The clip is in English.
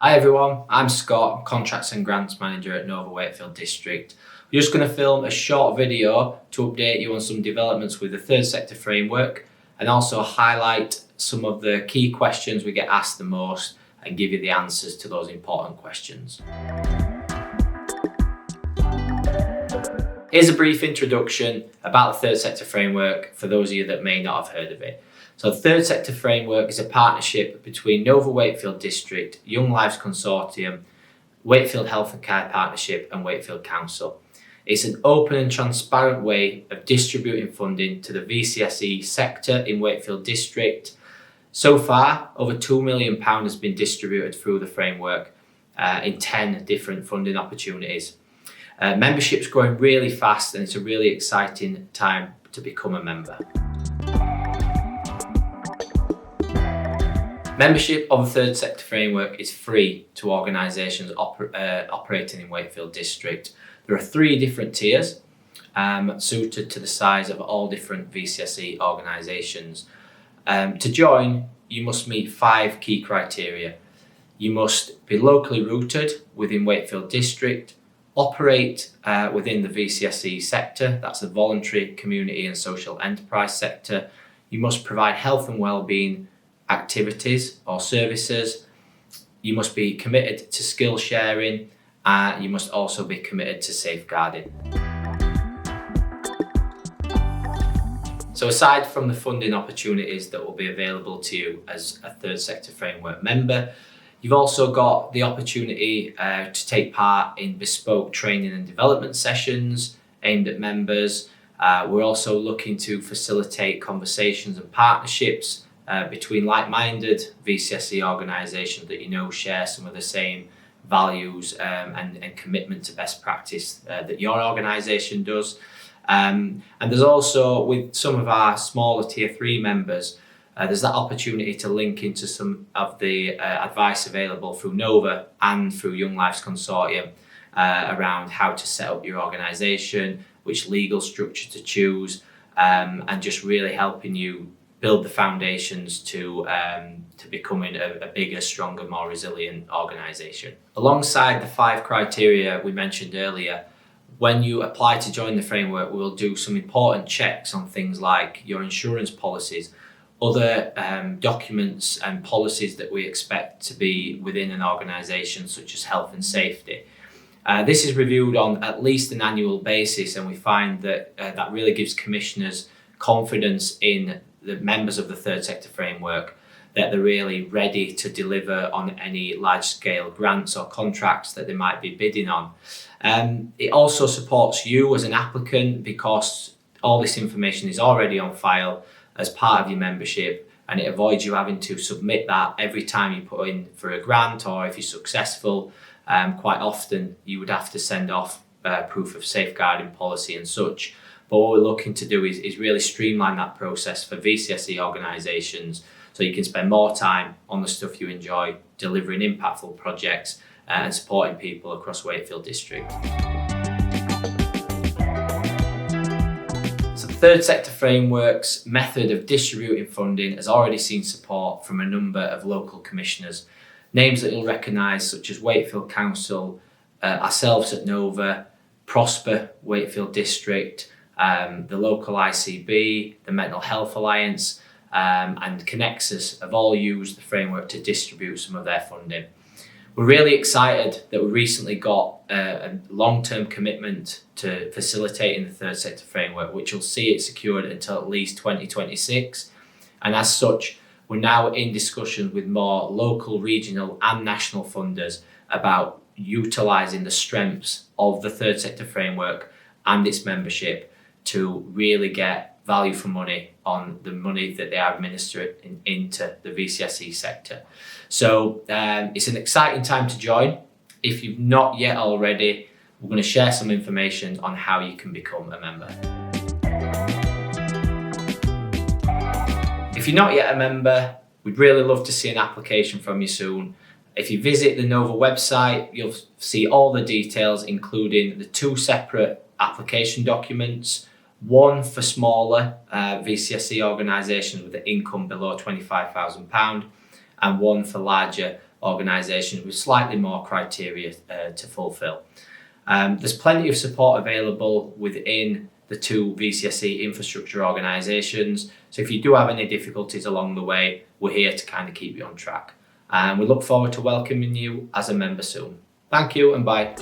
Hi everyone, I'm Scott, Contracts and Grants Manager at Wakefield District. We're just going to film a short video to update you on some developments with the third sector framework and also highlight some of the key questions we get asked the most and give you the answers to those important questions. Here's a brief introduction about the third sector framework for those of you that may not have heard of it. So the Third Sector Framework is a partnership between Wakefield District, Young Lives Consortium, Wakefield Health and Care Partnership and Wakefield Council. It's an open and transparent way of distributing funding to the VCSE sector in Wakefield District. So far, over £2 million has been distributed through the framework in 10 different funding opportunities. Membership's growing really fast and it's a really exciting time to become a member. Membership of the Third Sector Framework is free to organisations operating in Wakefield District. There are 3 different tiers suited to the size of all different VCSE organisations. To join, you must meet 5 key criteria. You must be locally rooted within Wakefield District, operate within the VCSE sector, that's the voluntary, community and social enterprise sector. You must provide health and wellbeing activities or services. You must be committed to skill sharing. You must also be committed to safeguarding. So aside from the funding opportunities that will be available to you as a Third Sector Framework member, you've also got the opportunity to take part in bespoke training and development sessions aimed at members. We're also looking to facilitate conversations and partnerships between like-minded VCSE organisations that you know share some of the same values and commitment to best practice that your organisation does. And there's also, with some of our smaller Tier 3 members, there's that opportunity to link into some of the advice available through Nova and through Young Lives Consortium around how to set up your organisation, which legal structure to choose, and just really helping you build the foundations to becoming a bigger, stronger, more resilient organisation. Alongside the 5 criteria we mentioned earlier, when you apply to join the framework, we'll do some important checks on things like your insurance policies, other documents and policies that we expect to be within an organisation, such as health and safety. This is reviewed on at least an annual basis, and we find that that really gives commissioners confidence in the members of the Third Sector Framework that they're really ready to deliver on any large-scale grants or contracts that they might be bidding on. It also supports you as an applicant because all this information is already on file as part of your membership, and it avoids you having to submit that every time you put in for a grant, or if you're successful, quite often you would have to send off proof of safeguarding policy and such. But what we're looking to do is really streamline that process for VCSE organisations so you can spend more time on the stuff you enjoy, delivering impactful projects and supporting people across Wakefield District. So the Third Sector Framework's method of distributing funding has already seen support from a number of local commissioners. Names that you'll recognise such as Wakefield Council, ourselves at Nova, Prosper Wakefield District, the local ICB, the Mental Health Alliance and Connexus have all used the framework to distribute some of their funding. We're really excited that we recently got a long-term commitment to facilitating the Third Sector Framework, which will see it secured until at least 2026. And as such, we're now in discussions with more local, regional and national funders about utilising the strengths of the Third Sector Framework and its membership to really get value for money on the money that they are administering into the VCSE sector. So it's an exciting time to join. If you've not yet already, we're going to share some information on how you can become a member. If you're not yet a member, we'd really love to see an application from you soon. If you visit the Nova website, you'll see all the details, including the 2 separate application documents, one for smaller VCSE organisations with an income below £25,000 and one for larger organisations with slightly more criteria to fulfil. There's plenty of support available within the two VCSE infrastructure organisations. So if you do have any difficulties along the way, we're here to kind of keep you on track. And we look forward to welcoming you as a member soon. Thank you and bye.